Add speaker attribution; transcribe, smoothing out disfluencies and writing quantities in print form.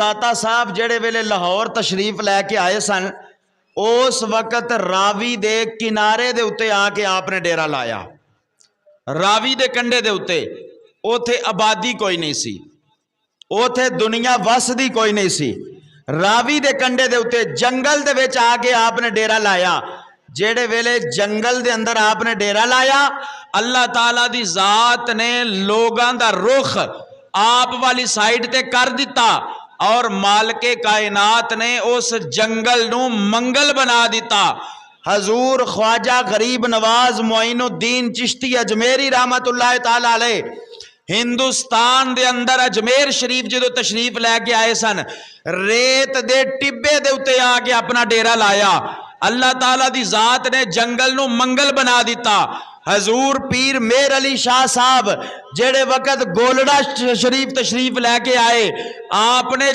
Speaker 1: दाता साहब जेड़े वेले लाहौर तशरीफ लैके आए सन, उस वक्त रावी दे किनारे दे उत्ते आके आपने डेरा लाया। रावी दे कंढे दे उत्ते उथे आबादी कोई नहीं सी, उथे दुनिया वसदी कोई नहीं सी। रावी दे कंढे दे उत्ते जंगल दे विच आके आपने डेरा लाया। जेड़े वेले जंगल दे अंदर आपने डेरा लाया, अल्लाह ताला दी जात ने लोगां दा रुख आप वाली साइड ते कर दिता और मालके कायनात ने उस जंगल नू मंगल बना दिता। हजूर ख्वाजा गरीब नवाज मोइनुद्दीन चिश्ती अजमेरी रहमतुल्लाह ताला अलैह हिंदुस्तान दे अंदर अजमेर शरीफ जो तशरीफ लैके आए सन, रेत दे टिब्बे दे उत्ते आके अपना डेरा लाया। अल्लाह ताला दी जात ने जंगल नू मंगल बना दिता। हजूर पीर मेर अली शाह साहब जेड़े वक्त गोलड़ा शरीफ तशरीफ लैके आए, आपने